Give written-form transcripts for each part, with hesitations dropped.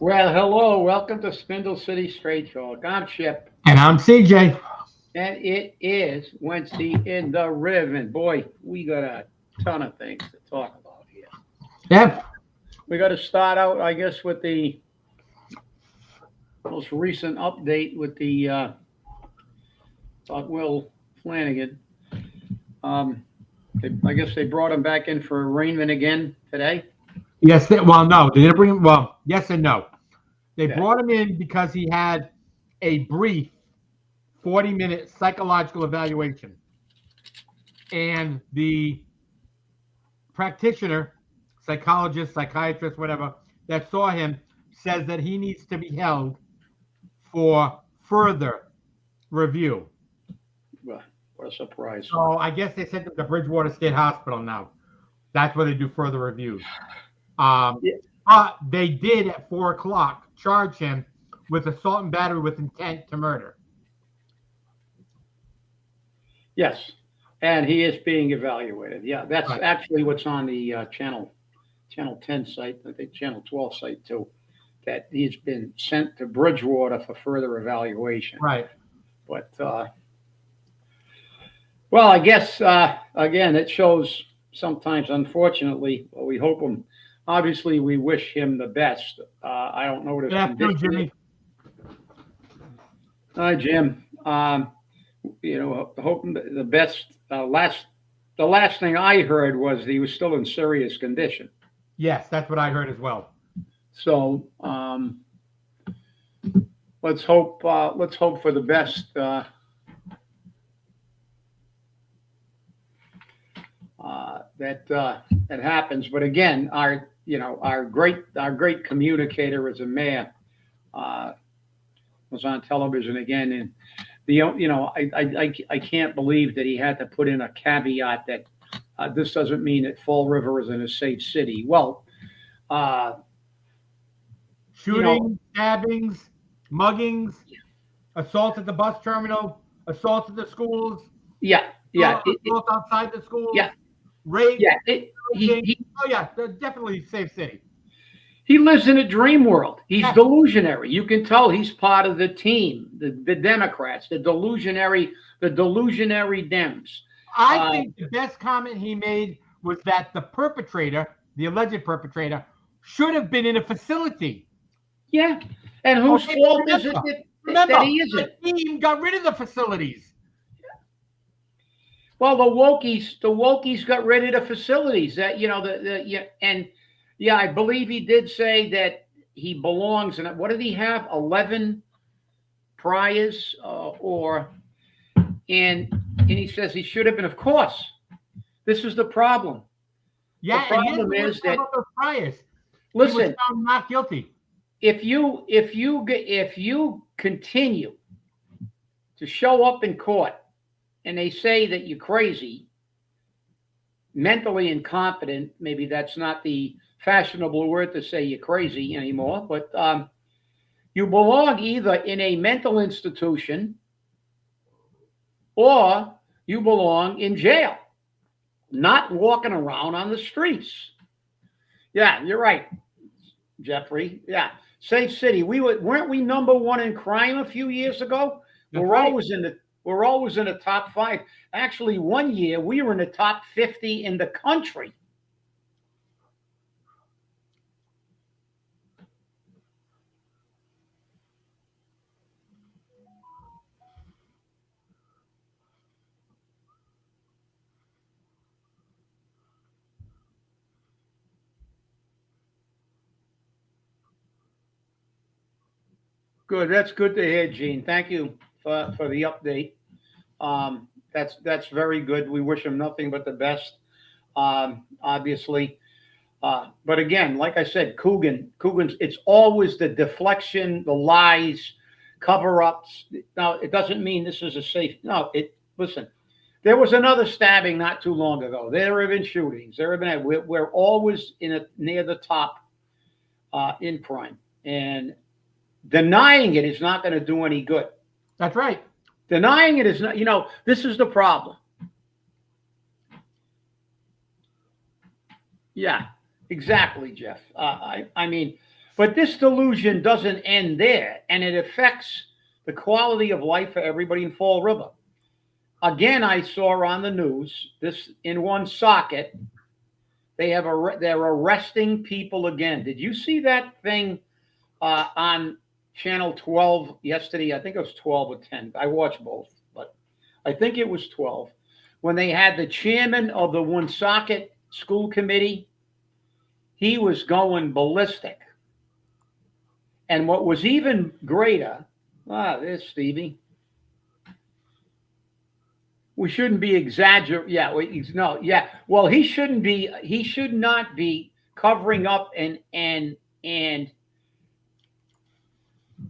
Well, hello. Welcome to Spindle City Straight Talk. I'm Chip, And I'm CJ. and it is Wednesday in the Riv. And boy, we got a ton of things to talk about here. Yep. We got to start out, I guess, with the most recent update with the Will Flanagan. Um, I guess they brought him back in for arraignment again today. Yes. No, they didn't bring him. Well, yes and no. They Okay. brought him in because he had a brief 40-minute psychological evaluation. And the practitioner, psychologist, psychiatrist, whatever, that saw him says that he needs to be held for further review. Well, what a surprise. So I guess they sent him to Bridgewater State Hospital now. That's where they do further reviews. Um, Yeah. they did at 4 o'clock charge him with assault and battery with intent to murder. Yes, and he is being evaluated. Yeah, that's Right. actually what's on the Channel 10 site, I think Channel 12 site too, that he's been sent to Bridgewater for further evaluation. Right. But, well, I guess, again, it shows sometimes, unfortunately, well, we hope him, obviously, we wish him the best. I don't know what his Good afternoon, condition is. Jimmy. Hi, Jim. Hoping the best. The last thing I heard was he was still in serious condition. Yes, that's what I heard as well. So let's hope for the best. That happens. But again, our great communicator as a mayor was on television again, and I can't believe that he had to put in a caveat that this doesn't mean that Fall River isn't a safe city. Well, Shooting, stabbings, muggings, assault at the bus terminal, assault at the schools, yeah, assault outside the schools, yeah, rape. yeah. Oh yeah, they're definitely a safe city. He lives in a dream world. He's Yeah. delusionary. You can tell he's part of the team, the Democrats, the delusionary Dems. I think the best comment he made was that the perpetrator, the alleged perpetrator, should have been in a facility. Yeah, and whose Okay, fault is it remember, that he isn't? the team got rid of the facilities. Well, the wokies got rid of the facilities. That I believe he did say that he belongs in. What did he have? 11 priors, and he says he should have been. Of course, this is the problem. Yeah, The problem and is that those priors. He listen, was found not guilty. if you continue to show up in court and they say that you're crazy, mentally incompetent, maybe that's not the fashionable word to say you're crazy anymore, but you belong either in a mental institution or you belong in jail, not walking around on the streets. Yeah, you're right, Jeffrey. Yeah, safe city. Weren't we number one in crime a few years ago? That's right. We're always in the top 5. Actually, one year we were in the top 50 in the country. Good. That's good to hear, Gene. Thank you for the update. That's very good. We wish him nothing but the best. Obviously, but again, like I said, Coogan's. It's always the deflection, the lies, cover-ups. Now, it doesn't mean this is a safe. No, listen. There was another stabbing not too long ago. There have been shootings. There have been. We're always near the top in crime, and denying it is not going to do any good. That's right. Denying it is not. This is the problem. Yeah, exactly, Jeff. I mean, But this delusion doesn't end there, and it affects the quality of life for everybody in Fall River. Again, I saw on the news this in one socket. They're arresting people again. Did you see that thing on Channel 12 yesterday? I think it was 12 or 10. I watched both, but I think it was 12 when they had the chairman of the Woonsocket School Committee. He was going ballistic. And what was even greater, there's Stevie. We shouldn't be exaggerating. Yeah, no, yeah. Well, he shouldn't be. He should not be covering up and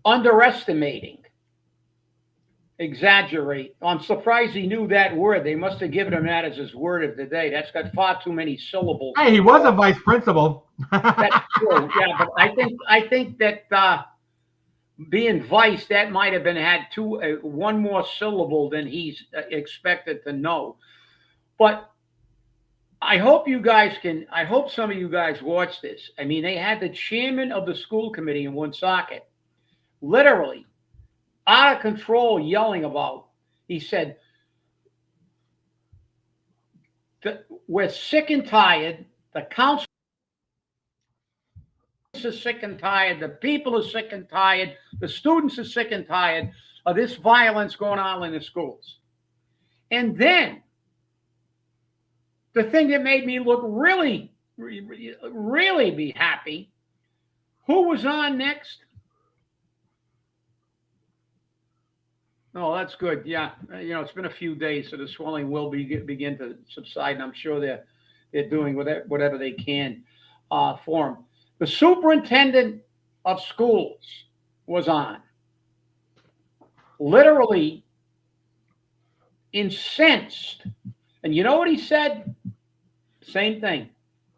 underestimating, exaggerate. I'm surprised he knew that word. They must have given him that as his word of the day. That's got far too many syllables. Hey, he was a vice principal. That's true. Yeah, but I think that being vice, that might have been had one more syllable than he's expected to know. But I hope some of you guys watch this. I mean, they had the chairman of the school committee in Woonsocket literally out of control yelling about. He said, we're sick and tired. The council is sick and tired. The people are sick and tired. The students are sick and tired of this violence going on in the schools. And then the thing that made me look really, really be happy, who was on next? Oh, that's good. Yeah, it's been a few days, so the swelling will begin to subside, and I'm sure they're doing whatever they can for him. The superintendent of schools was on, literally incensed. And you know what he said? Same thing.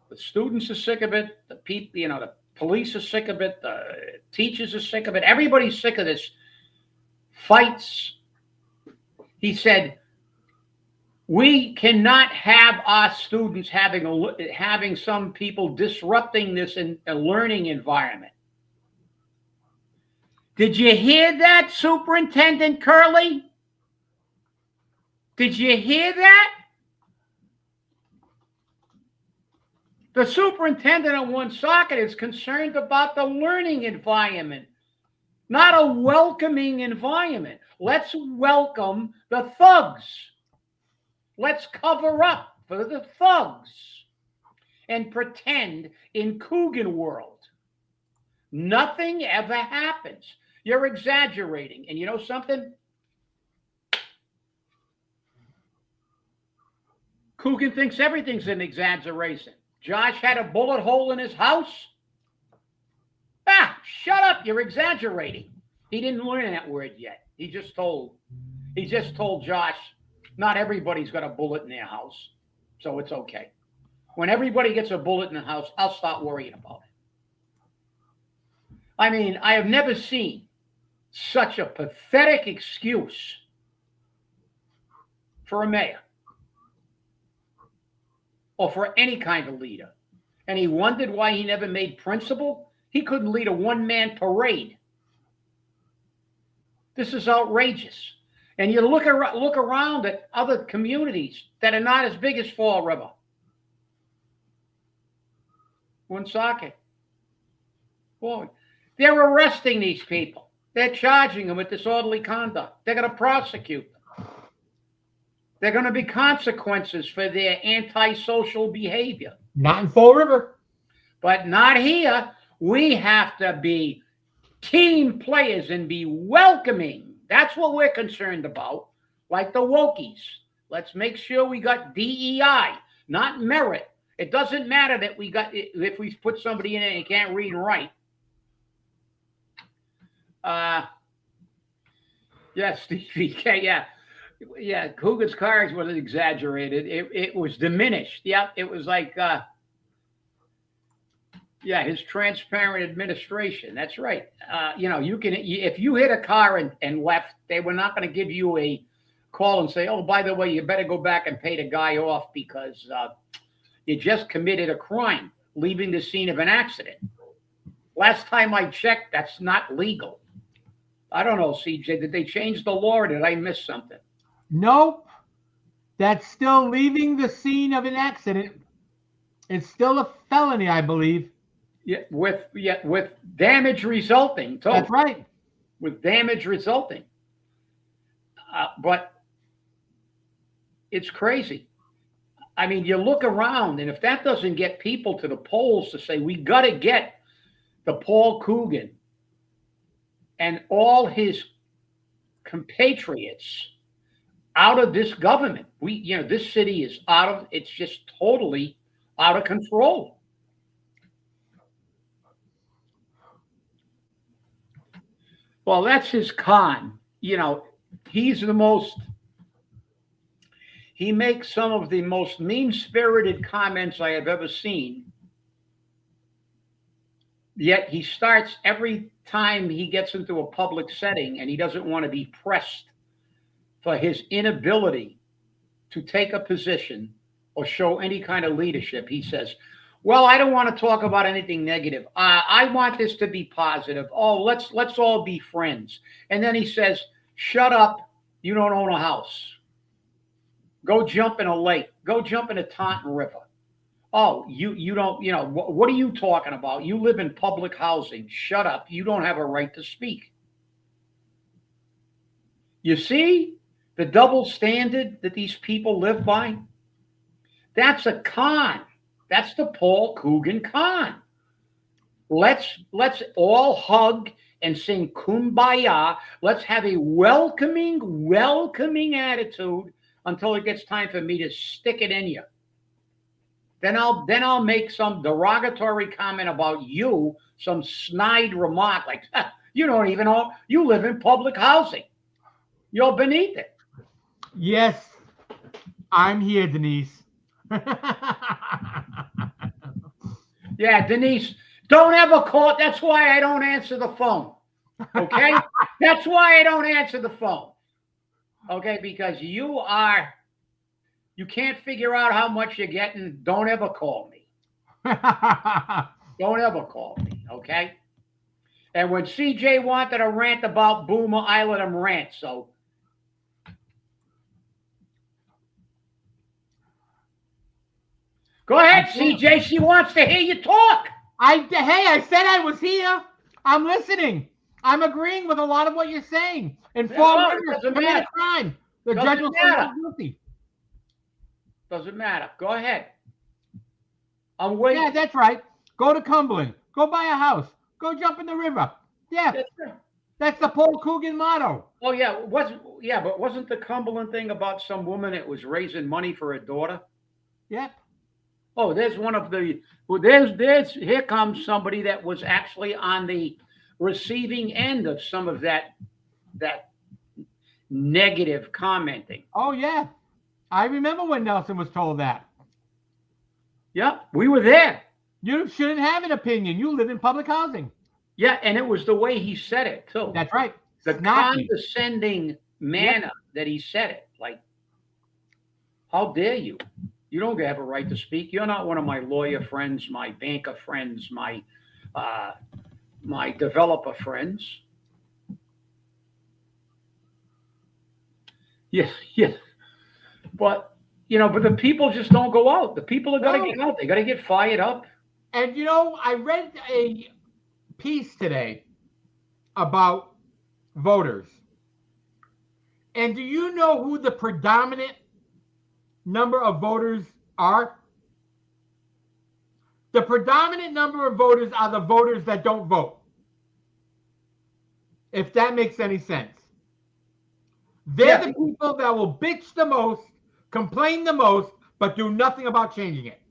The students are sick of it. The people, the police are sick of it. The teachers are sick of it. Everybody's sick of this fights. He said, we cannot have our students having some people disrupting this learning environment. Did you hear that, Superintendent Curley? Did you hear that? The superintendent of Woonsocket is concerned about the learning environment, not a welcoming environment. Let's welcome the thugs. Let's cover up for the thugs and pretend in Coogan world nothing ever happens. You're exaggerating. And you know something? Coogan thinks everything's an exaggeration. Josh had a bullet hole in his house. Shut up. You're exaggerating. He didn't learn that word yet. He just told Josh, not everybody's got a bullet in their house, so it's okay. When everybody gets a bullet in the house, I'll start worrying about it. I mean, I have never seen such a pathetic excuse for a mayor or for any kind of leader. And he wondered why he never made principal. He couldn't lead a one-man parade. This is outrageous. And you look around at other communities that are not as big as Fall River. Woonsocket. Boy, they're arresting these people. They're charging them with disorderly conduct. They're going to prosecute them. There are going to be consequences for their antisocial behavior. Not in Fall River. But not here. We have to be team players and be welcoming. That's what we're concerned about. Like the Wokies. Let's make sure we got DEI, not merit. It doesn't matter that if we put somebody in it and can't read and write. Stevie K, yeah, Coogan's cards wasn't exaggerated. It was diminished. Yeah, it was like, his transparent administration. That's right. If you hit a car and left, they were not going to give you a call and say, oh, by the way, you better go back and pay the guy off because you just committed a crime, leaving the scene of an accident. Last time I checked, that's not legal. I don't know, CJ. Did they change the law or did I miss something? Nope. That's still leaving the scene of an accident. It's still a felony, I believe. With damage resulting too. That's right. With damage resulting. But it's crazy. I mean, you look around, and if that doesn't get people to the polls to say we got to get the Paul Coogan and all his compatriots out of this government. This city is it's just totally out of control. Well, that's his con. He makes some of the most mean-spirited comments I have ever seen. Yet he starts every time he gets into a public setting and he doesn't want to be pressed for his inability to take a position or show any kind of leadership. He says, well, I don't want to talk about anything negative. I want this to be positive. Oh, let's all be friends. And then he says, shut up. You don't own a house. Go jump in a lake. Go jump in a Taunton River. Oh, you don't, what are you talking about? You live in public housing. Shut up. You don't have a right to speak. You see the double standard that these people live by? That's a con. That's the Paul Coogan con. Let's all hug and sing Kumbaya. Let's have a welcoming attitude until it gets time for me to stick it in you. Then I'll make some derogatory comment about you, some snide remark like, you don't even know, you live in public housing. You're beneath it. Yes, I'm here, Denise. Yeah, Denise, don't ever call. That's why I don't answer the phone. Okay? That's why I don't answer the phone. Okay, because you can't figure out how much you're getting. Don't ever call me. Don't ever call me, okay? And when CJ wanted to rant about Boomer, I let him rant, so. Go ahead, CJ. She wants to hear you talk. I said I was here. I'm listening. I'm agreeing with a lot of what you're saying. And Fall Rivers committed a crime. The judge will say he's guilty. Doesn't matter. Go ahead. I'm waiting. Yeah, that's right. Go to Cumberland. Go buy a house. Go jump in the river. Yeah. That's the Paul Coogan motto. Oh, yeah. But wasn't the Cumberland thing about some woman that was raising money for her daughter? Yep. Oh, there's one of the. Well, here comes somebody that was actually on the receiving end of some of that negative commenting. Oh, yeah. I remember when Nelson was told that. Yeah, we were there. You shouldn't have an opinion. You live in public housing. Yeah, and it was the way he said it, too. That's right. The condescending manner that he said it. Like, how dare you? You don't have a right to speak. You're not one of my lawyer friends, my banker friends, my developer friends. Yeah. But the people just don't go out. The people are going to get out. They got to get fired up. And, I read a piece today about voters. And do you know who the predominant number of voters are? The predominant number of voters are the voters that don't vote. If that makes any sense. They're the people that will bitch the most, complain the most, but do nothing about changing it.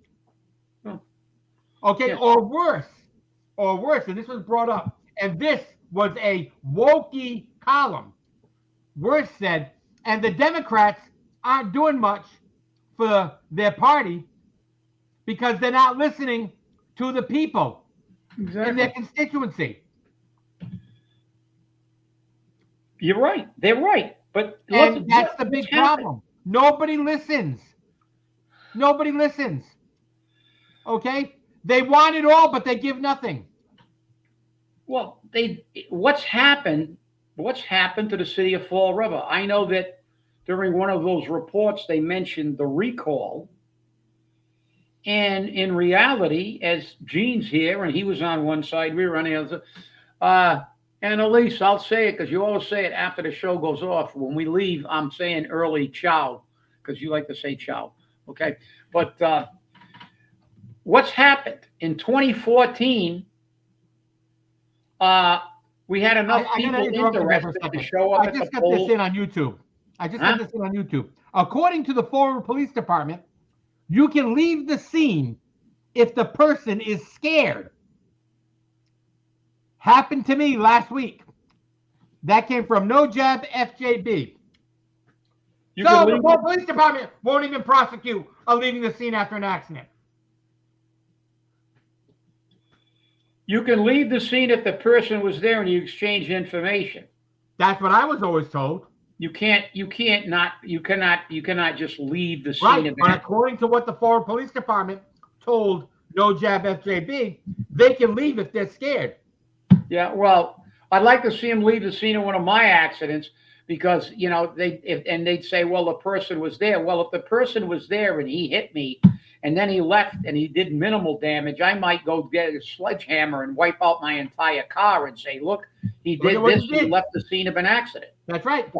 Okay, or worse, and this was brought up, and this was a wokey column. Worse said, and the Democrats aren't doing much for their party because they're not listening to the people in their constituency. You're right. They're right. But that's the big problem. Nobody listens. Okay? They want it all, but they give nothing. Well, what's happened? What's happened to the city of Fall River? I know that during one of those reports they mentioned the recall, and in reality, as Gene's here and he was on one side, we were on the other. Uh, and Elise, I'll say it because you always say it after the show goes off. When we leave, I'm saying early ciao because you like to say ciao. Okay, but what's happened in 2014? Uh, we had enough I'm going to people interrupt you there for a interested to second. show up I at the just got this polls. in on YouTube. Huh? According to the Fall River Police Department, you can leave the scene if the person is scared. Happened to me last week. That came from No Jab FJB. You can So the leave. Fall Police Department won't even prosecute a leaving the scene after an accident. You can leave the scene if the person was there and you exchange information. That's what I was always told. You cannot just leave the scene Right, of but an. according to what the Fall River Police Department told No Jab FJB, they can leave if they're scared. Yeah, well, I'd like to see him leave the scene of one of my accidents because they'd say, well, the person was there. Well, if the person was there and he hit me, and then he left and he did minimal damage, I might go get a sledgehammer and wipe out my entire car and say, look, he Look did at what this. he He did. left the scene of an accident. That's right.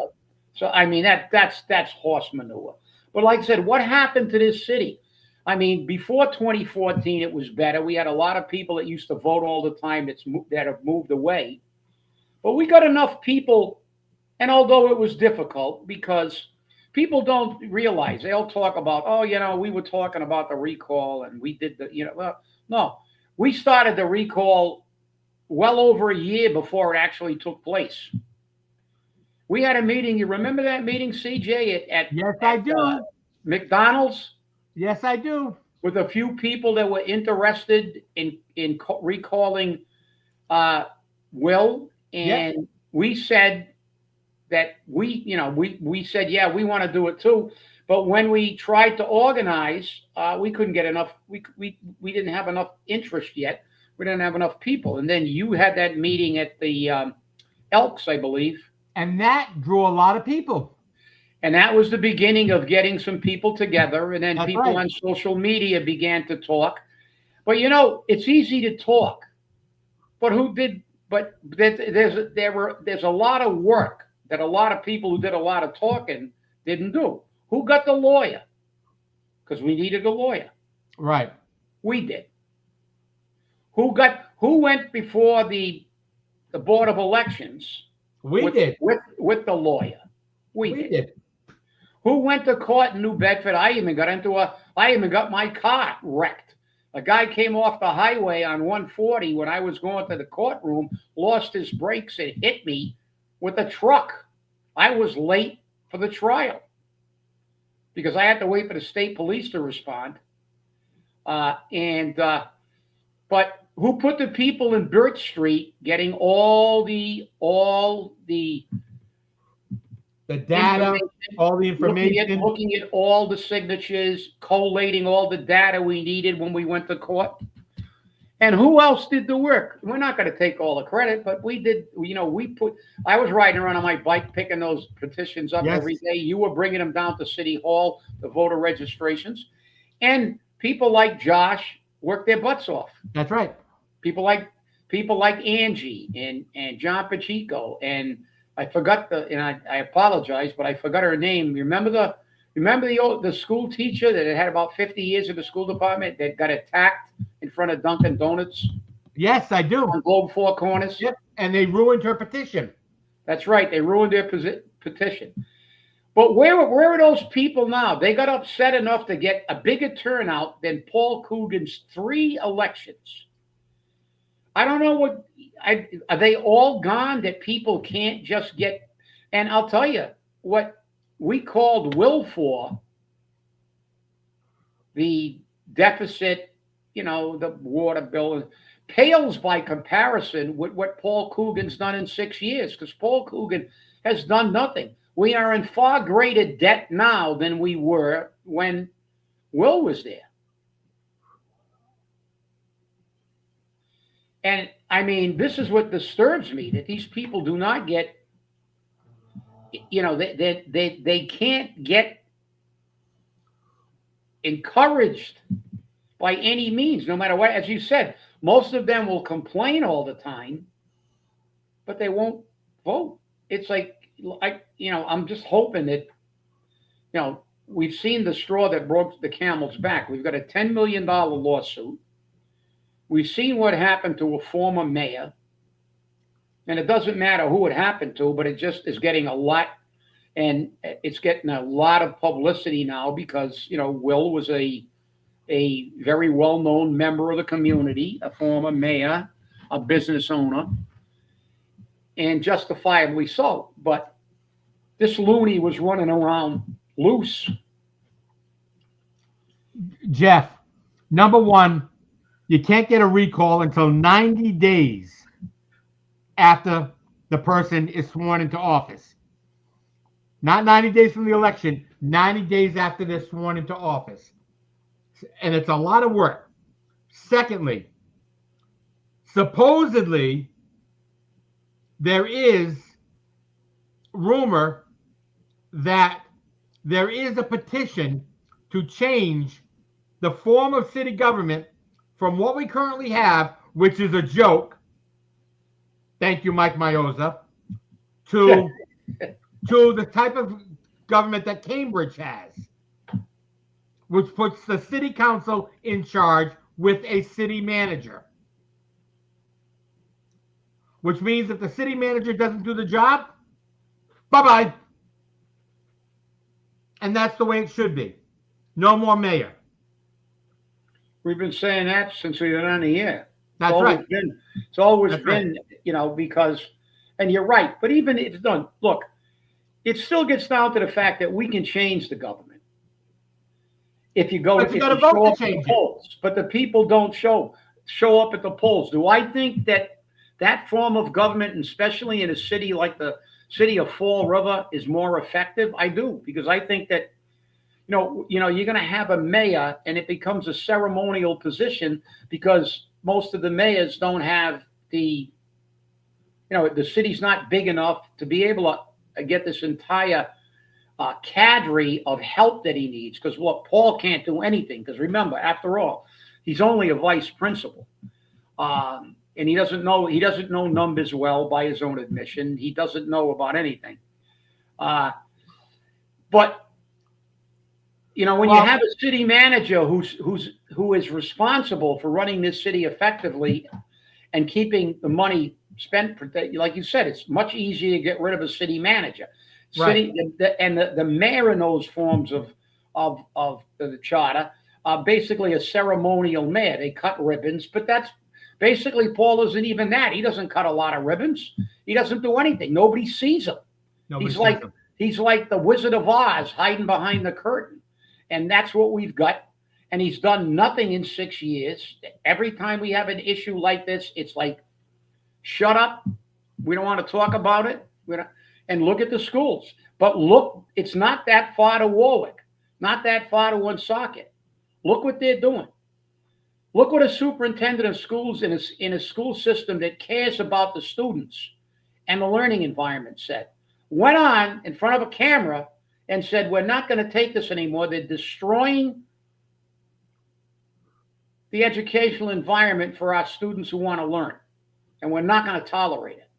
So I mean that's horse manure. But like I said, what happened to this city? I mean, before 2014, it was better. We had a lot of people that used to vote all the time that have moved away. But we got enough people, and although it was difficult because people don't realize, they'll talk about, oh, we were talking about the recall and we did well, no, we started the recall well over a year before it actually took place. We had a meeting. You remember that meeting, CJ, Yes, I do. McDonald's Yes, I do. with a few people that were interested in recalling uh, Will, Yep. and we said that we said, yeah, we want to do it too. But when we tried to organize, we couldn't get enough. We didn't have enough interest yet. We didn't have enough people. And then you had that meeting at the Elks, I believe. And that drew a lot of people. And that was the beginning of getting some people together. And then That's people right. on social media began to talk. But it's easy to talk. But who did? But there's a lot of work that a lot of people who did a lot of talking didn't do. Who got the lawyer? Because we needed a lawyer. Right. We did. Who went before the Board of Elections? We did. With the lawyer. We did. Who went to court in New Bedford? I even got my car wrecked. A guy came off the highway on 140 when I was going to the courtroom, lost his brakes and hit me with a truck. I was late for the trial because I had to wait for the state police to respond. But who put the people in Birch Street getting all the data, all the information, looking at all the signatures, collating all the data we needed when we went to court? And who else did the work? We're not going to take all the credit, but we did. I was riding around on my bike picking those petitions up every day. You were bringing them down to City Hall, the voter registrations, and people like Josh worked their butts off. That's right. People like Angie and John Pacheco, and I forgot I apologize, but I forgot her name. Remember the school teacher that had about 50 years in the school department that got attacked in front of Dunkin' Donuts? Yes, I do. On Globe Four Corners. Yep. And they ruined her petition. That's right. They ruined their petition. But where are those people now? They got upset enough to get a bigger turnout than Paul Coogan's 3 elections. I don't know are they all gone that people can't just get? And I'll tell you what we called Will for, the deficit, the water bill, pales by comparison with what Paul Coogan's done in 6 years, because Paul Coogan has done nothing. We are in far greater debt now than we were when Will was there. And I mean, this is what disturbs me, that these people do not get, they can't get encouraged by any means, no matter what. As you said, most of them will complain all the time, but they won't vote. It's like, I'm just hoping that, we've seen the straw that broke the camel's back. We've got a $10 million lawsuit. We've seen what happened to a former mayor, and it doesn't matter who it happened to, but it just is getting a lot, and it's getting a lot of publicity now because Will was a very well known member of the community, a former mayor, a business owner, and justifiably so. But this loony was running around loose. Jeff, number one, you can't get a recall until 90 days after the person is sworn into office. Not 90 days from the election, 90 days after they're sworn into office. And it's a lot of work. Secondly, supposedly there is rumor that there is a petition to change the form of city government from what we currently have, which is a joke. Thank you, Mike Mioza, to the type of government that Cambridge has, which puts the city council in charge with a city manager. Which means if the city manager doesn't do the job, bye-bye. And that's the way it should be. No more mayor. We've been saying that since we've been on the air. That's right. It's always been, because, and you're right, but even if it's done, look, it still gets down to the fact that we can change the government. If you go, but you got to vote to change polls, but the people don't show up at the polls. Do I think that form of government, and especially in a city like the city of Fall River, is more effective? I do, because I think that you're going to have a mayor, and it becomes a ceremonial position because most of the mayors don't have the city's not big enough to be able to get this entire cadre of help that he needs. Because Paul can't do anything. Because remember, after all, he's only a vice principal, and he doesn't know numbers well by his own admission. He doesn't know about anything. But when you have a city manager who is responsible for running this city effectively and keeping the money spent, like you said, it's much easier to get rid of a city manager. Right. The mayor in those forms of the charter are basically a ceremonial mayor. They cut ribbons, but that's basically Paul isn't even that. He doesn't cut a lot of ribbons. He doesn't do anything. Nobody sees him. He's like the Wizard of Oz hiding behind the curtain. And that's what we've got. And he's done nothing in 6 years. Every time we have an issue like this, it's like, shut up. We don't want to talk about it. And look at the schools. But look, it's not that far to Warwick, not that far to Woonsocket. Look what they're doing. Look what a superintendent of schools in a school system that cares about the students and the learning environment said. Went on in front of a camera and said, we're not going to take this anymore. They're destroying the educational environment for our students who want to learn. And we're not going to tolerate it.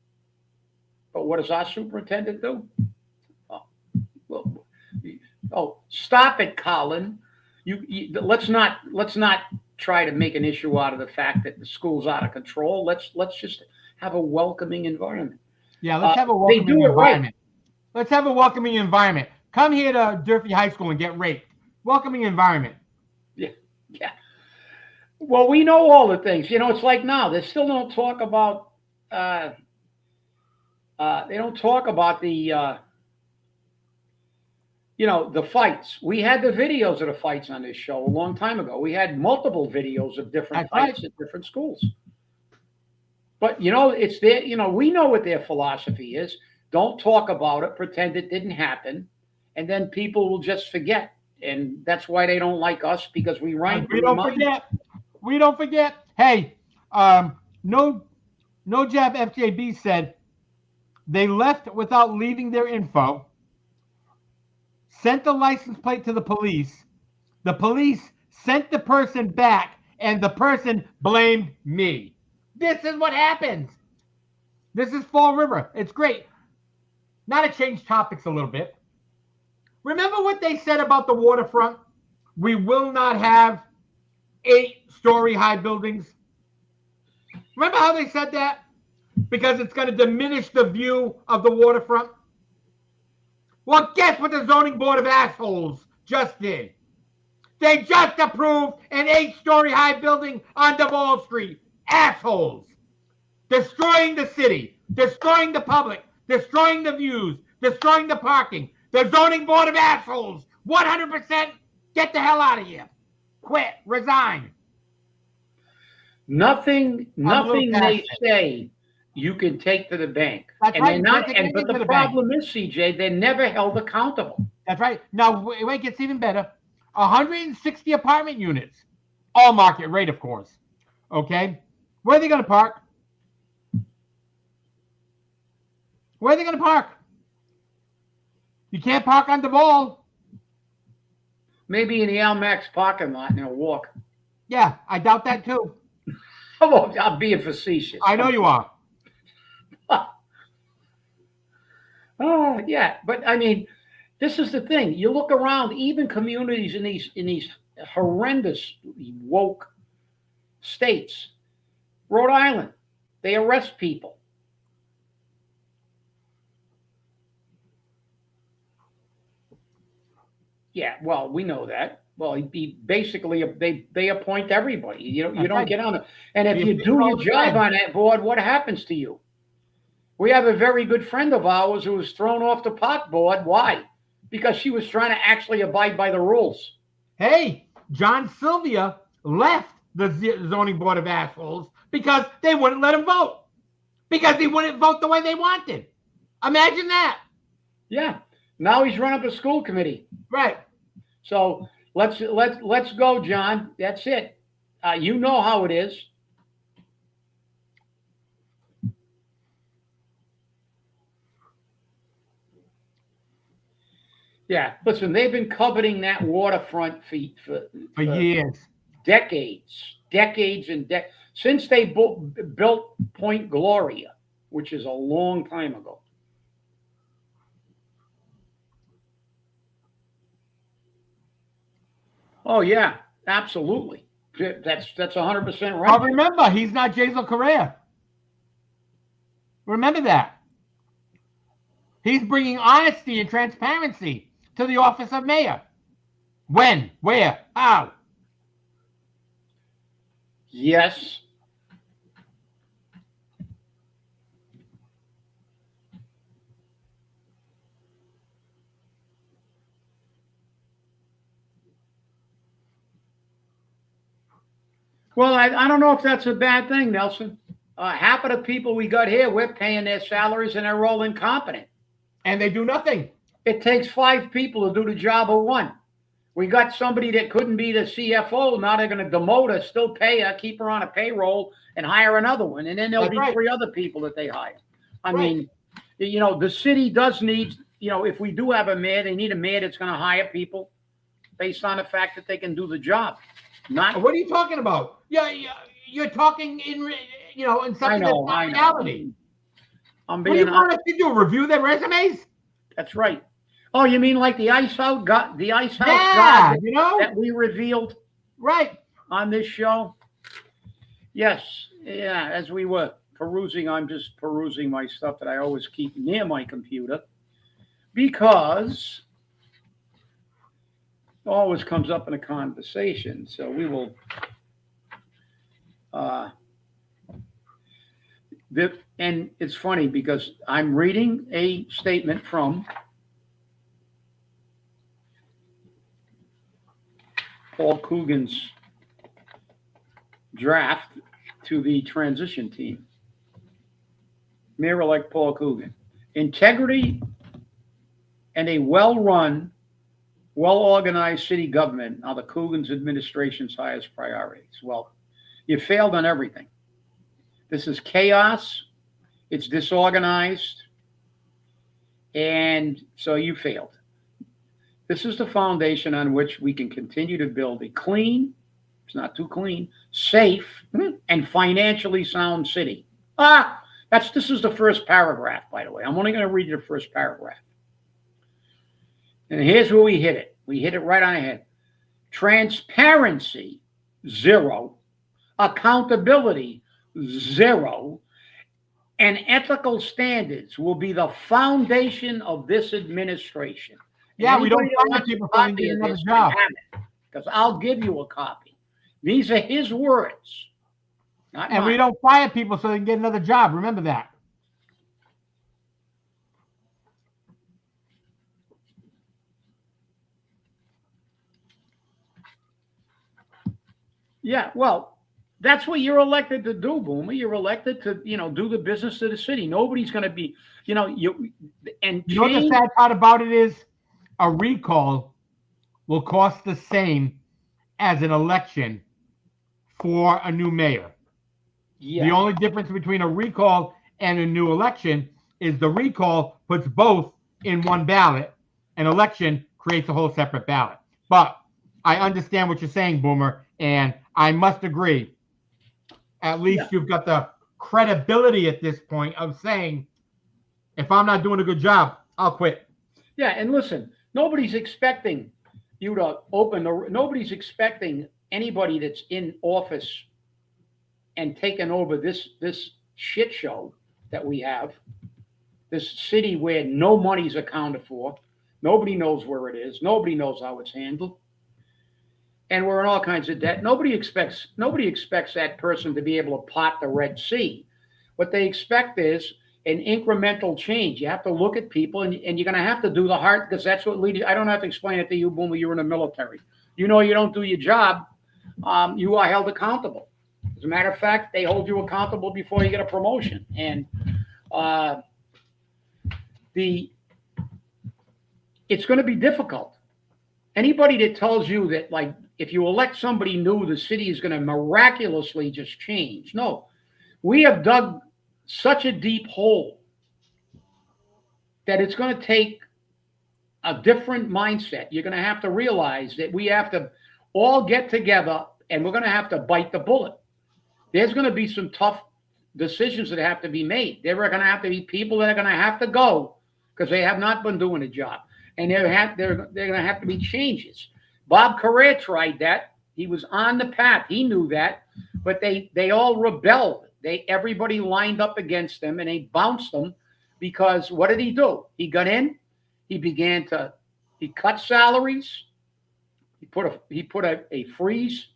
But what does our superintendent do? Stop it, Colin. Let's not try to make an issue out of the fact that the school's out of control. Let's just have a welcoming environment. Yeah, let's have a welcoming environment. Right. Let's have a welcoming environment. Come here to Durfee High School and get raped. Welcoming environment. Yeah. Well, we know all the things. It's like now they still don't talk about. They don't talk about the. The fights. We had the videos of the fights on this show a long time ago. We had multiple videos of different fights at different schools. But it's their. We know what their philosophy is. Don't talk about it. Pretend it didn't happen. And then people will just forget. And that's why they don't like us, because we don't forget. We don't forget. Hey, No Jab FJB said they left without leaving their info, sent the license plate to the police. The police sent the person back, and the person blamed me. This is what happens. This is Fall River. It's great. Now to change topics a little bit. Remember what they said about the waterfront? We will not have 8-story high buildings. Remember how they said that? Because it's going to diminish the view of the waterfront. Well, guess what the zoning board of assholes just did? They just approved an 8-story high building on Duval Street. Assholes. Destroying the city, destroying the public, destroying the views, destroying the parking. The zoning board of assholes. 100% get the hell out of here. Quit. Resign. Nothing they say you can take to the bank. That's and right. they're not, and but the problem is, CJ, they're never held accountable. That's right. Now, it gets even better. 160 apartment units. All market rate, of course. Okay? Where are they going to park? Where are they going to park? You can't park on Duval. Maybe in the Almax parking lot and they'll walk. Yeah, I doubt that too. I'm being facetious. I know you are. Oh, yeah. But I mean, this is the thing. You look around, even communities in these horrendous woke states. Rhode Island, they arrest people. Yeah, well, we know that. Well, he basically they appoint everybody. You don't get on it. And if you do your job on that board, what happens to you? We have a very good friend of ours who was thrown off the park board. Why? Because she was trying to actually abide by the rules. Hey, John Sylvia left the zoning board of assholes because they wouldn't let him vote. Because he wouldn't vote the way they wanted. Imagine that. Yeah. Now he's run up a school committee. Right. So let's go, John. That's it. You know how it is. Yeah, listen, they've been coveting that waterfront for years, decades, since they built Point Gloria, which is a long time ago. Oh yeah, absolutely. That's 100% right. But remember, he's not Jason Correa. Remember that. He's bringing honesty and transparency to the office of mayor. When? Where? How? Yes. Well, I don't know if that's a bad thing, Nelson. Half of the people we got here, we're paying their salaries and they're all incompetent. And they do nothing. It takes 5 people to do the job of 1. We got somebody that couldn't be the CFO. Now they're going to demote her, still pay her, keep her on a payroll, and hire another one. And then there'll be 3 other people that they hire. I mean, the city does need, if we do have a mayor, they need a mayor that's going to hire people based on the fact that they can do the job. Not. What are you talking about? Yeah, you're talking in something that's not reality. What do you want us to do? Review their resumes? That's right. Oh, you mean like the ice house guy that we revealed right on this show? Yes. Yeah, as we were perusing, I'm just perusing my stuff that I always keep near my computer because it always comes up in a conversation. So we will and it's funny because I'm reading a statement from Paul Coogan's draft to the transition team. Mayor-elect Paul Coogan. Integrity and a well-run, well-organized city government are the Coogan's administration's highest priorities. Well, you failed on everything. This is chaos. It's disorganized. And so you failed. This is the foundation on which we can continue to build a clean, it's not too clean, safe, and financially sound city. This is the first paragraph, by the way. I'm only going to read you the first paragraph. And here's where we hit it. We hit it right on the head. Transparency, zero. Accountability, zero. And ethical standards will be the foundation of this administration. Yeah, we don't fire people so they get another job. Because I'll give you a copy. These are his words. Not and mine. We don't fire people so they can get another job. Remember that. Yeah, well, that's what you're elected to do, Boomer. You're elected to, do the business of the city. Nobody's going to be, and you know what the sad part about it is? A recall will cost the same as an election for a new mayor. Yeah. The only difference between a recall and a new election is the recall puts both in one ballot. An election creates a whole separate ballot. But I understand what you're saying, Boomer, and I must agree. At least you've got the credibility at this point of saying, if I'm not doing a good job, I'll quit. Yeah, and listen, nobody's expecting you to nobody's expecting anybody that's in office and taking over this shit show that we have, this city where no money's accounted for, nobody knows where it is, nobody knows how it's handled, and we're in all kinds of debt. Nobody expects that person to be able to part the Red Sea. What they expect is an incremental change. You have to look at people, and you're going to have to do the hard, because that's what leaders. I don't have to explain it to you, Boomer. You're in the military. You don't do your job, you are held accountable. As a matter of fact, they hold you accountable before you get a promotion. And it's going to be difficult. Anybody that tells you that, like, if you elect somebody new, the city is going to miraculously just change. No, we have dug such a deep hole that it's going to take a different mindset. You're going to have to realize that we have to all get together, and we're going to have to bite the bullet. There's going to be some tough decisions that have to be made. There are going to have to be people that are going to have to go because they have not been doing a job. And they're going to have to be changes. Bob Correa tried that. He was on the path. He knew that. But they all rebelled. Everybody lined up against them, and they bounced them because what did he do? He got in. He cut salaries. He put a freeze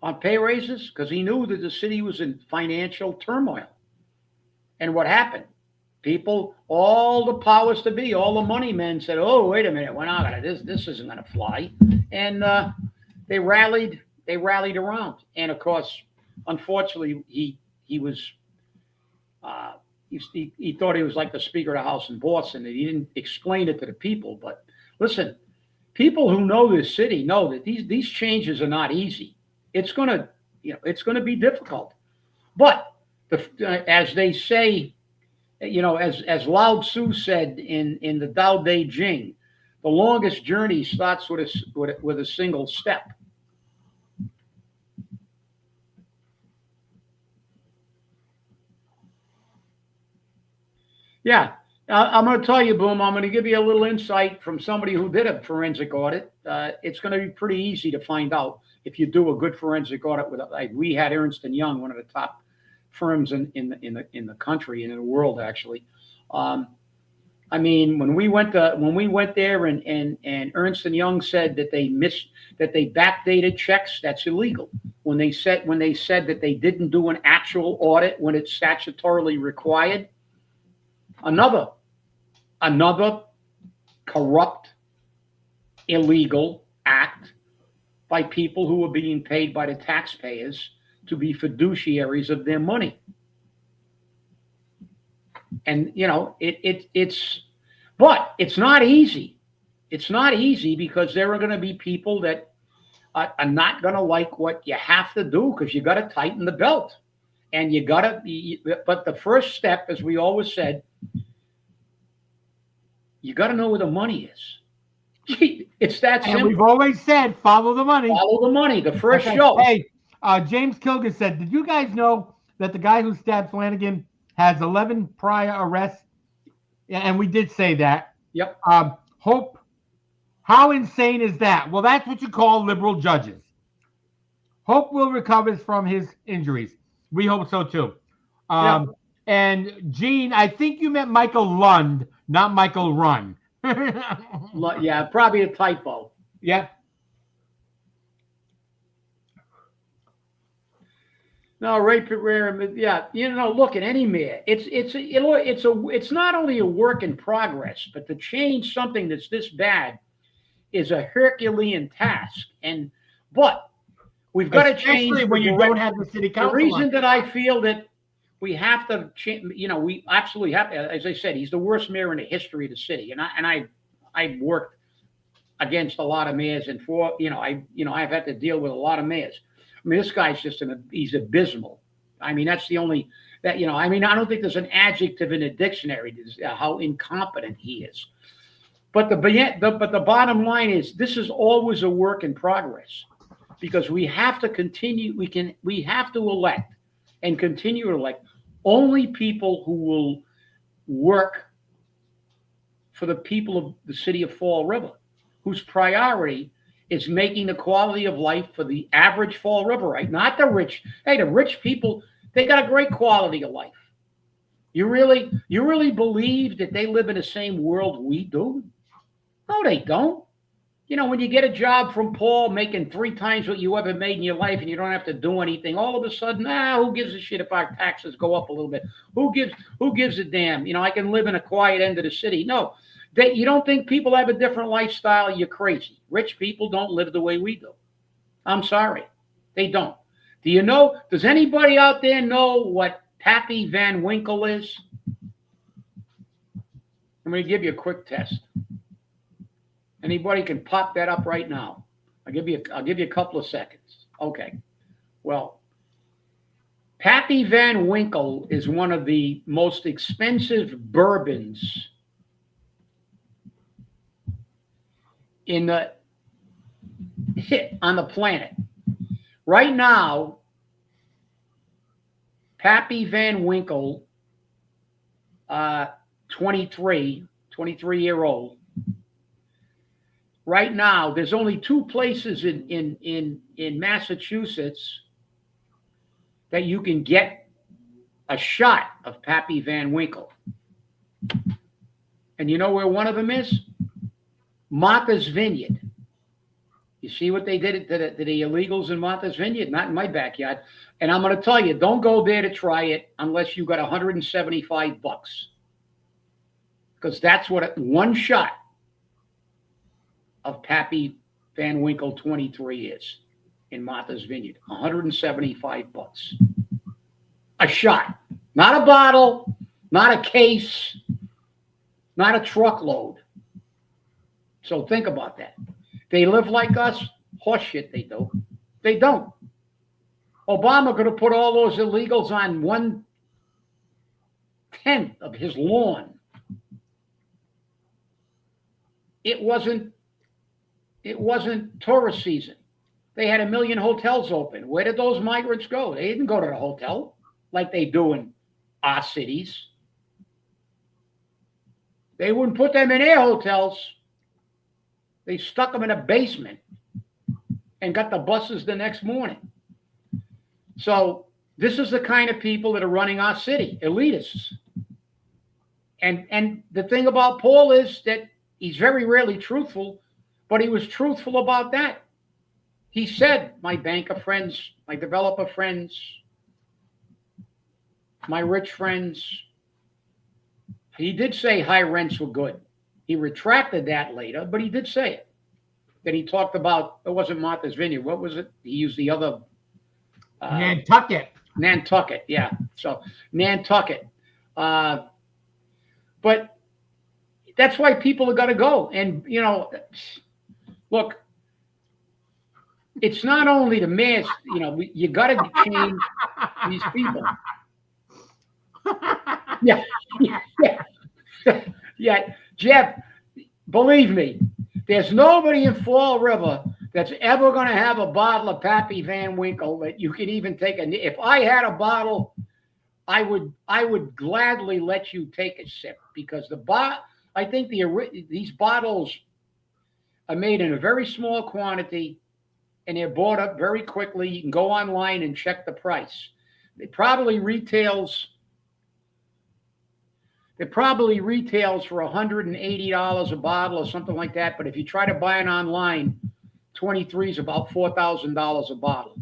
on pay raises because he knew that the city was in financial turmoil. And what happened? People, all the powers to be, all the money men said, "Oh, wait a minute, we're not gonna. This isn't gonna fly," and they rallied around. And of course, unfortunately, he thought he was like the Speaker of the House in Boston, and he didn't explain it to the people. But listen, people who know this city know that these changes are not easy. It's gonna be difficult. But as they say. As Lao Tzu said in the Tao Te Ching, the longest journey starts with a single step. Yeah, I'm going to tell you, Boom. I'm going to give you a little insight from somebody who did a forensic audit. It's going to be pretty easy to find out if you do a good forensic audit. We had Ernst & Young, one of the top firms in the country and in the world, actually. I mean, when we went there and Ernst & Young said that they backdated checks, that's illegal. When they said that they didn't do an actual audit when it's statutorily required, another corrupt, illegal act by people who are being paid by the taxpayers to be fiduciaries of their money. And but it's not easy. It's not easy because there are going to be people that are not going to like what you have to do because you got to tighten the belt. And you got to, but the first step, as we always said, you got to know where the money is. It's that And we've simple. always said, follow the money. Follow the money. The first Okay. show. Hey, James Kilgan said, did you guys know that the guy who stabbed Flanagan has 11 prior arrests? Yeah, and we did say that. Yep. Hope, how insane is that? Well, that's what you call liberal judges. Hope will recover from his injuries. We hope so too. Yep. And Gene, I think you meant Michael Lund, not Michael Run. Yeah, probably a typo. Yeah. No, Ray Pereira. Yeah, look at any mayor. It's not only a work in progress, but to change something that's this bad is a Herculean task. But we've got to change. Especially when you don't have the city council. The reason that I feel that we have to change, we absolutely have to. As I said, he's the worst mayor in the history of the city, and I worked against a lot of mayors, and I've had to deal with a lot of mayors. I mean, this guy's he's abysmal. I mean, that's the only I don't think there's an adjective in a dictionary how incompetent he is. But the bottom line is this is always a work in progress because we have to continue. We have to elect and continue to elect only people who will work for the people of the city of Fall River, whose priority is making the quality of life for the average Fall Riverite, not the rich. Hey, the rich people, they got a great quality of life. You really believe that they live in the same world we do? No, they don't. When you get a job from Paul making 3 times what you ever made in your life and you don't have to do anything, all of a sudden, who gives a shit if our taxes go up a little bit? Who gives a damn? I can live in a quiet end of the city. No, you don't think people have a different lifestyle? You're crazy. Rich people don't live the way we do. I'm sorry. They don't. Does anybody out there know what Pappy Van Winkle is? I'm going to give you a quick test. Anybody can pop that up right now. I'll give you a couple of seconds. Okay. Well, Pappy Van Winkle is one of the most expensive bourbons on the planet. Right now, Pappy Van Winkle, 23-year-old. Right now, there's only 2 places in Massachusetts that you can get a shot of Pappy Van Winkle. And you know where one of them is? Martha's Vineyard. You see what they did to the illegals in Martha's Vineyard? Not in my backyard. And I'm going to tell you, don't go there to try it unless you got $175. Because that's what one shot of Pappy Van Winkle 23 is in Martha's Vineyard. $175. A shot. Not a bottle, not a case, not a truckload. So think about that. They live like us? Horseshit they do. They don't. Obama could have put all those illegals on 1/10 of his lawn. It wasn't tourist season. They had 1 million hotels open. Where did those migrants go? They didn't go to the hotel like they do in our cities. They wouldn't put them in their hotels. They stuck them in a basement and got the buses the next morning. So this is the kind of people that are running our city, elitists. And the thing about Paul is that he's very rarely truthful, but he was truthful about that. He said, my banker friends, my developer friends, my rich friends. He did say high rents were good. He retracted that later, but he did say it. Then he talked about, it wasn't Martha's Vineyard. What was it? He used the other. Nantucket. Nantucket, yeah. So Nantucket. But that's why people have got to go. And, look, it's not only the mask. You got to change these people. Yeah, yeah, yeah. Jeff, believe me, there's nobody in Fall River that's ever going to have a bottle of Pappy Van Winkle that you can even take. If I had a bottle, I would gladly let you take a sip because I think these bottles are made in a very small quantity and they're bought up very quickly. You can go online and check the price. It probably retails. It probably retails for $180 a bottle or something like that. But if you try to buy it online, 23 is about $4,000 a bottle.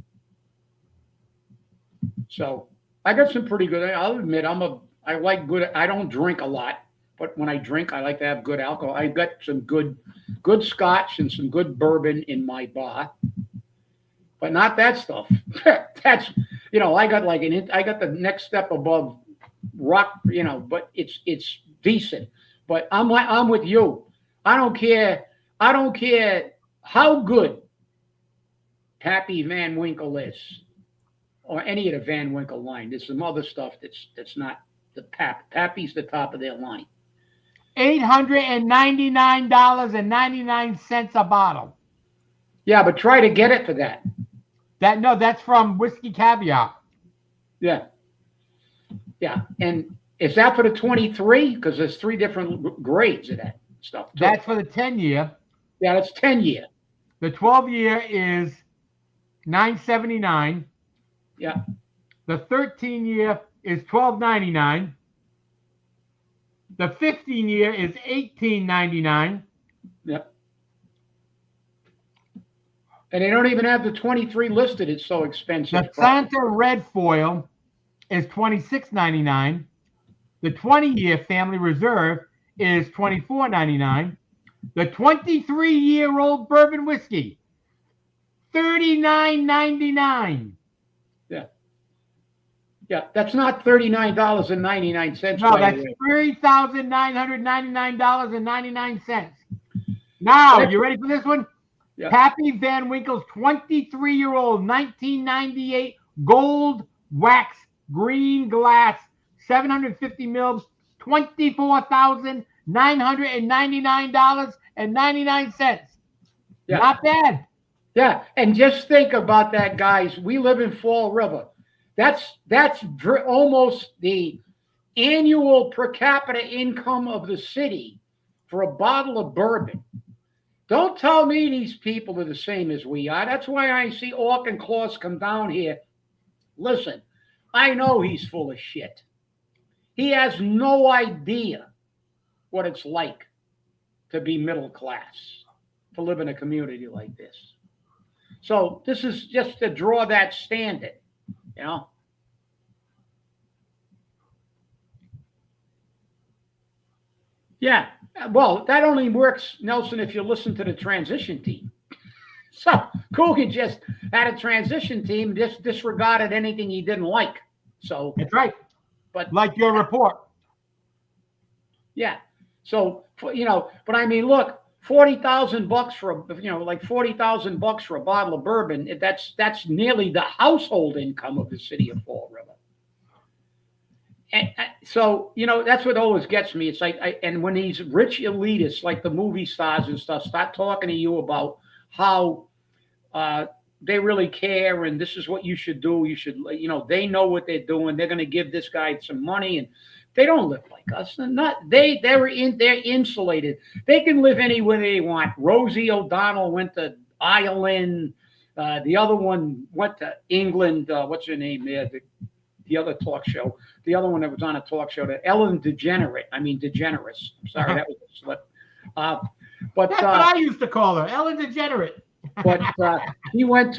So I got some pretty good. I'll admit I like good. I don't drink a lot, but when I drink, I like to have good alcohol. I got some good scotch and some good bourbon in my bar, but not that stuff. That's I got I got the next step above rock. But it's decent. But I'm with you. I don't care. I don't care how good Pappy Van Winkle is, or any of the Van Winkle line. There's some other stuff that's not the Pappy's the top of their line. $899.99 a bottle. Yeah, but try to get it for that. That's from Whiskey Caviar. Yeah, yeah. And is that for the 23? Because there's 3 different grades of that stuff. Too. That's for the 10-year. Yeah, that's 10-year. The 12-year is $9.79. Yeah. The 13-year is $12.99. The 15-year is $18.99. Yeah. And they don't even have the 23 listed. It's so expensive. The Santa Red Foil is $26.99. The 20-year Family Reserve is $24.99. The 23-year-old bourbon whiskey, $39.99. Yeah. Yeah, that's not $39.99. No, that's $3,999.99. Now, you ready for this one? Yeah. Pappy Van Winkle's 23-year-old 1998 gold wax green glass 750 mils, $24,999.99. Yeah. Not bad. Yeah, and just think about that, guys. We live in Fall River. That's almost the annual per capita income of the city for a bottle of bourbon. Don't tell me these people are the same as we are. That's why I see Ork and Klaus come down here. Listen, I know he's full of shit. He has no idea what it's like to be middle class, to live in a community like this. So this is just to draw that standard, Yeah. Well, that only works, Nelson, if you listen to the transition team. So Coogan just had a transition team, just disregarded anything he didn't like. So that's right. But like your report. Yeah. So but I mean, look, $40,000 for $40,000 for a bottle of bourbon. That's nearly the household income of the city of Fall River. And so that's what always gets me. It's like, and when these rich elitists, like the movie stars and stuff, start talking to you about how they really care and this is what you should do. You should, they know what they're doing. They're going to give this guy some money, and they don't live like us. They're insulated. They can live anywhere they want. Rosie O'Donnell went to Ireland. The other one went to England. What's her name there? The other talk show. The other one that was on a talk show, Ellen DeGeneres. I'm sorry, that was a slip. But that's what I used to call her, Ellen DeGeneres. But she went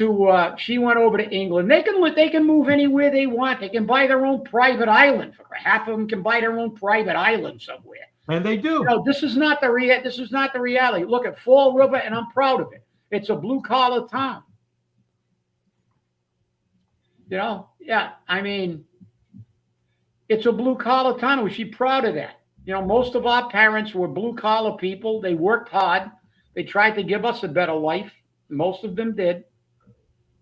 over to England. They can move anywhere they want. They can buy their own private island. Half of them can buy their own private island somewhere. And they do. This is not the reality. Look at Fall River, and I'm proud of it. It's a blue collar town. Yeah. I mean, it's a blue collar town. We should be proud of that. Most of our parents were blue collar people. They worked hard. They tried to give us a better life. Most of them did.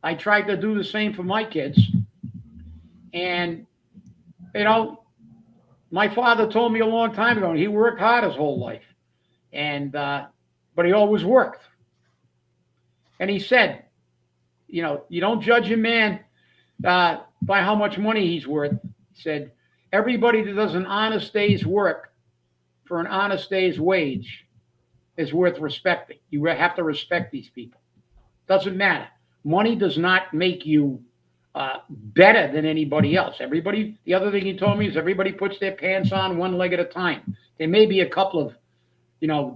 I tried to do the same for my kids. And, you know, my father told me a long time ago, and he worked hard his whole life. And, but he always worked. And he said, you don't judge a man by how much money he's worth. He said, everybody that does an honest day's work for an honest day's wage is worth respecting. You have to respect these people. Doesn't matter. Money does not make you better than anybody else. Everybody. The other thing he told me is everybody puts their pants on one leg at a time. There may be a couple of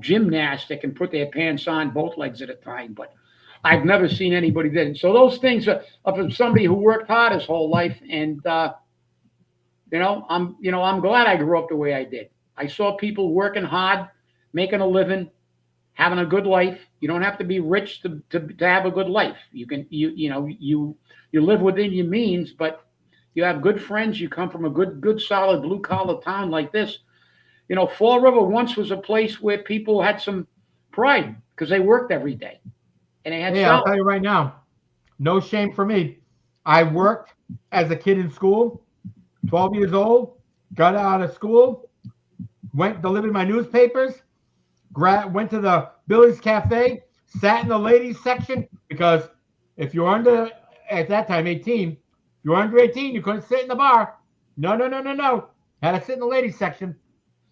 gymnasts that can put their pants on both legs at a time, but I've never seen anybody that. So those things are from somebody who worked hard his whole life, and I'm glad I grew up the way I did. I saw people working hard, making a living, having a good life. You don't have to be rich to have a good life. You can you live within your means, but you have good friends. You come from a good solid blue collar town like this. Fall River once was a place where people had some pride because they worked every day and they had. Hey, I'll tell you right now, no shame for me. I worked as a kid in school, 12 years old, got out of school, delivered my newspapers, went to the Billy's Cafe, sat in the ladies section because if you're under, at that time, 18, if you were under 18, you couldn't sit in the bar. No. Had to sit in the ladies section.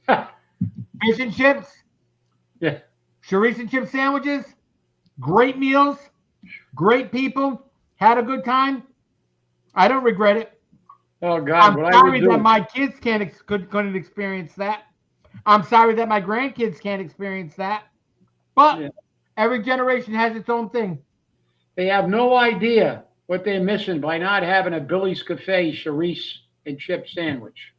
Fish and chips. Yeah. Chorizo and chip sandwiches. Great meals. Great people. Had a good time. I don't regret it. Oh, God. I'm sorry that my kids couldn't experience that. I'm sorry that my grandkids can't experience that. But every generation has its own thing. They have no idea what they're missing by not having a Billy's Cafe chorizo and chip sandwich.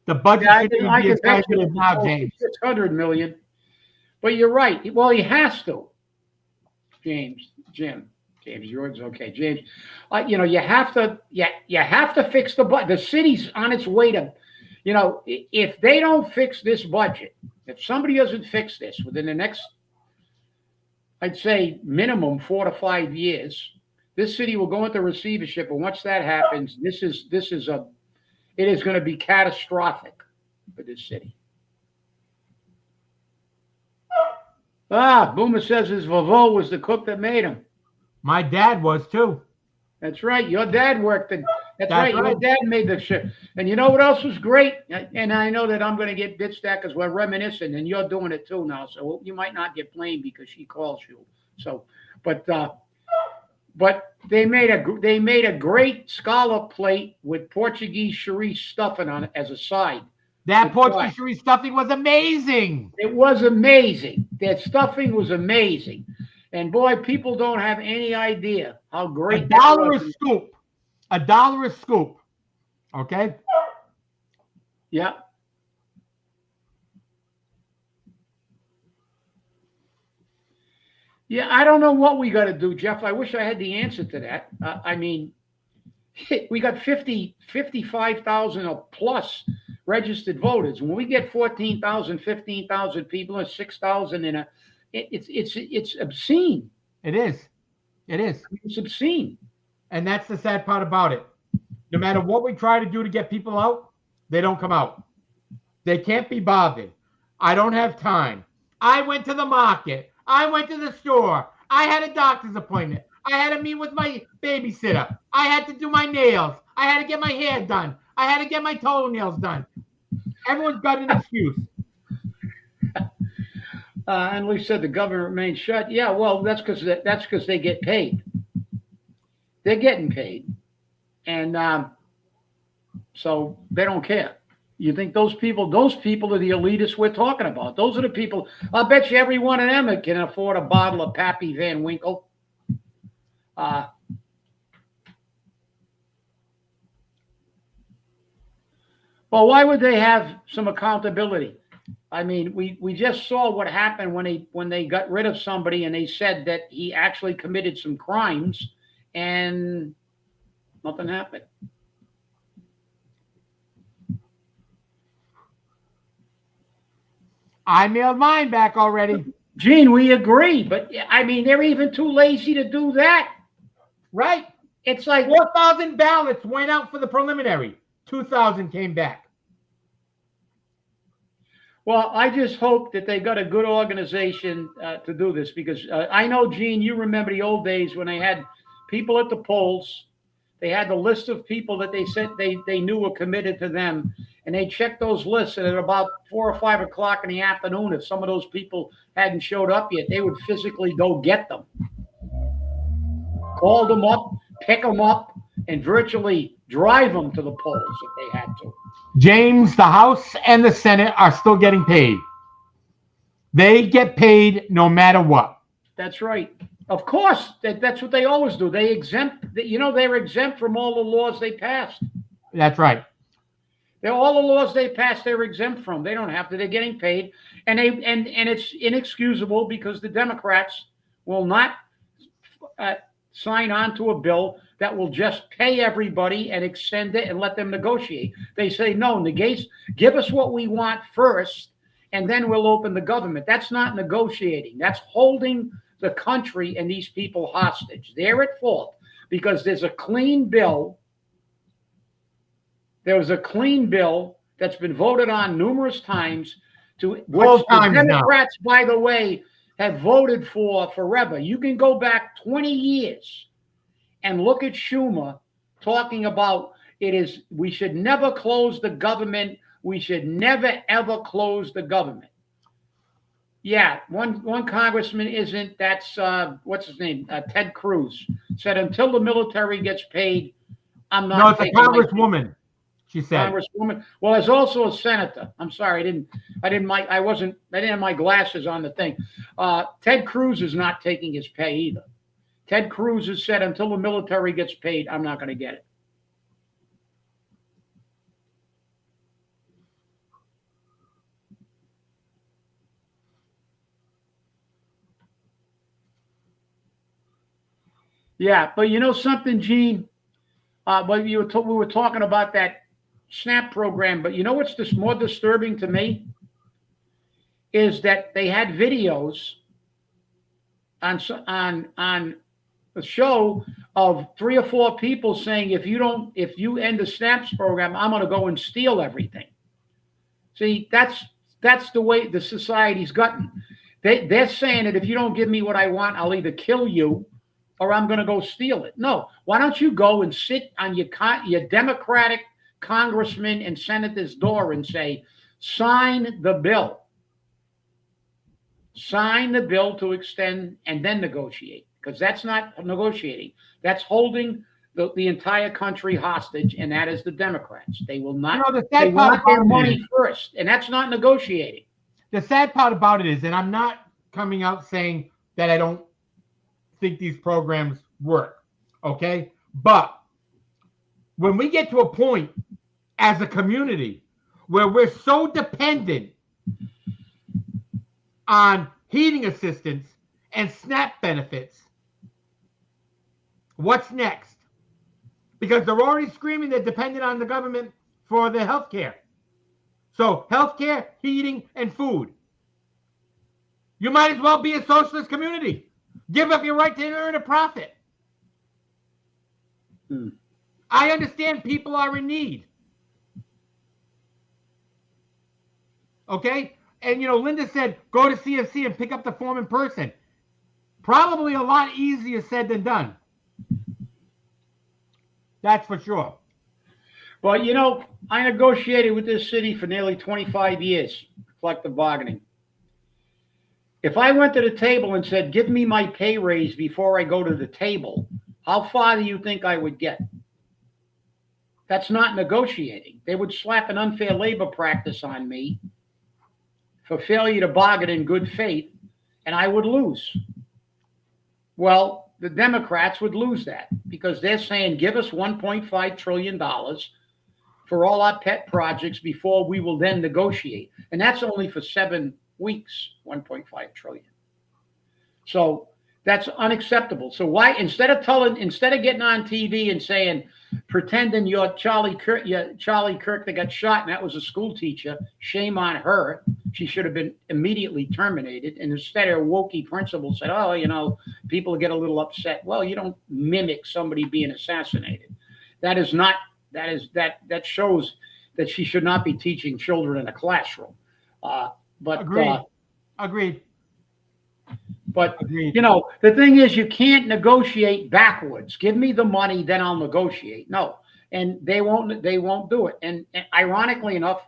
The budget shouldn't be as high as it is now, James. 600 million. But you're right. Well, he has to. James, yours okay. James, you have to fix the budget. The city's on its way to, if they don't fix this budget, if somebody doesn't fix this within the next, I'd say minimum 4 to 5 years, this city will go into receivership. And once that happens, it is going to be catastrophic for this city. Boomer says his vovô was the cook that made him. My dad was too. That's right. Your dad worked. That's right. Your dad made the shit. And you know what else was great? And I know that I'm going to get bitched at because we're reminiscing, and you're doing it too now. So you might not get blamed because she calls you. So, but they made a great scallop plate with Portuguese chorizo stuffing on it as a side. That Portuguese chorizo stuffing was amazing. It was amazing. That stuffing was amazing. And boy, people don't have any idea how great $1 a scoop. $1 a scoop. Okay? Yeah. Yeah, I don't know what we got to do, Jeff. I wish I had the answer to that. I mean, we got 55,000 or plus registered voters. When we get 14,000, 15,000 people and 6,000 in it's obscene. It is. It's obscene. And that's the sad part about it. No matter what we try to do to get people out, they don't come out. They can't be bothered. I don't have time. I went to the market. I went to the store. I had a doctor's appointment. I had to meet with my babysitter. I had to do my nails. I had to get my hair done. I had to get my toenails done. Everyone's got an excuse. And we said the government remains shut. Yeah, well, that's because they get paid. They're getting paid, and so they don't care. You think those people are the elitists we're talking about? Those are the people. I'll bet you every one of them can afford a bottle of Pappy Van Winkle. Well, why would they have some accountability? I mean, we just saw what happened when they got rid of somebody and they said that he actually committed some crimes and nothing happened. I mailed mine back already. Gene, we agree, but I mean, they're even too lazy to do that. Right? It's like 4,000 ballots went out for the preliminary. 2,000 came back. Well, I just hope that they got a good organization to do this because I know, Gene, you remember the old days when they had people at the polls. They had the list of people that they said they knew were committed to them, and they checked those lists. And at about 4 or 5 o'clock in the afternoon, if some of those people hadn't showed up yet, they would physically go get them, call them up, pick them up, and virtually drive them to the polls if they had to. James, the House and the Senate are still getting paid. They get paid no matter what. That's right. Of course, that's what they always do. They exempt, they're exempt from all the laws they passed. That's right. All the laws they passed, they're exempt from. They don't have to. They're getting paid, and it's inexcusable because the Democrats will not sign on to a bill that will just pay everybody and extend it and let them negotiate. They say, no, give us what we want first, and then we'll open the government. That's not negotiating. That's holding the country and these people hostage. They're at fault because there's a clean bill. There was a clean bill that's been voted on numerous times, which the Democrats, by the way, have voted for forever. You can go back 20 years and look at Schumer talking about we should never close the government. We should never, ever close the government. Yeah, one congressman that's what's his name? Ted Cruz said, until the military gets paid, I'm not. No, it's a congresswoman. She said. Congresswoman. Well, there's also a senator. I'm sorry, I didn't have my glasses on the thing. Ted Cruz is not taking his pay either. Ted Cruz has said, until the military gets paid, I'm not going to get it. Yeah, but you know something, Gene? But we were talking about that SNAP program, but you know what's more disturbing to me is that they had videos on the show of 3 or 4 people saying, if you end the SNAP program, I'm going to go and steal everything. See, that's the way the society's gotten. They're saying that if you don't give me what I want, I'll either kill you or I'm going to go steal it. No, why don't you go and sit on your Democratic congressman and senator's door and say, sign the bill. Sign the bill to extend and then negotiate, because that's not negotiating. That's holding the entire country hostage, and that is the Democrats. They will not. They want their money first, and that's not negotiating. The sad part about it is, and I'm not coming out saying that I don't think these programs work, okay? But when we get to a point as a community where we're so dependent on heating assistance and SNAP benefits, what's next? Because they're already screaming they're dependent on the government for their health care. So health care, heating, and food. You might as well be a socialist community. Give up your right to earn a profit. I understand people are in need. Okay? And, Linda said, go to CFC and pick up the form in person. Probably a lot easier said than done. That's for sure. Well, I negotiated with this city for nearly 25 years, collective bargaining. If I went to the table and said, give me my pay raise before I go to the table, how far do you think I would get? That's not negotiating. They would slap an unfair labor practice on me for failure to bargain in good faith, and I would lose. Well, the Democrats would lose that because they're saying, give us $1.5 trillion for all our pet projects before we will then negotiate. And that's only for 7 weeks, 1.5 trillion. So that's unacceptable. So why, instead of getting on TV and saying, pretending you're Charlie Kirk that got shot and that was a school teacher, shame on her. she should have been immediately terminated. And instead, her wokey principal said, "Oh, you know, people get a little upset." Well, you don't mimic somebody being assassinated. That is not. That shows that she should not be teaching children in a classroom. But Agreed. Agreed. But Agreed. you know, the thing is, you can't negotiate backwards. Give me the money, then I'll negotiate. No, and they won't. They won't do it. And ironically enough,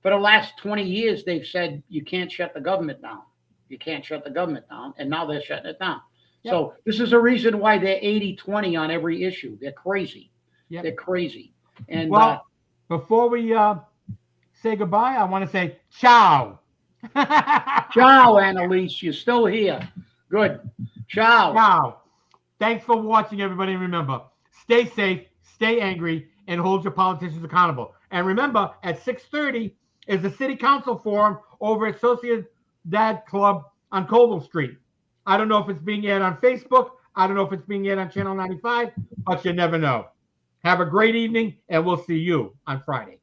for the last 20 years, they've said you can't shut the government down. You can't shut the government down, and now they're shutting it down. Yep. So this is a reason why they're 80-20 on every issue. They're crazy. Yep. They're crazy. And well, before we say goodbye, I want to say ciao. ciao, Annalise. You're still here. Good. Ciao. Ciao. Thanks for watching, everybody. Remember, stay safe, stay angry, and hold your politicians accountable. And remember, at 6:30 is the City Council Forum over at Sociedad Club on Colville Street. I don't know if it's being aired on Facebook. I don't know if it's being aired on Channel 95, but you never know. Have a great evening, and we'll see you on Friday.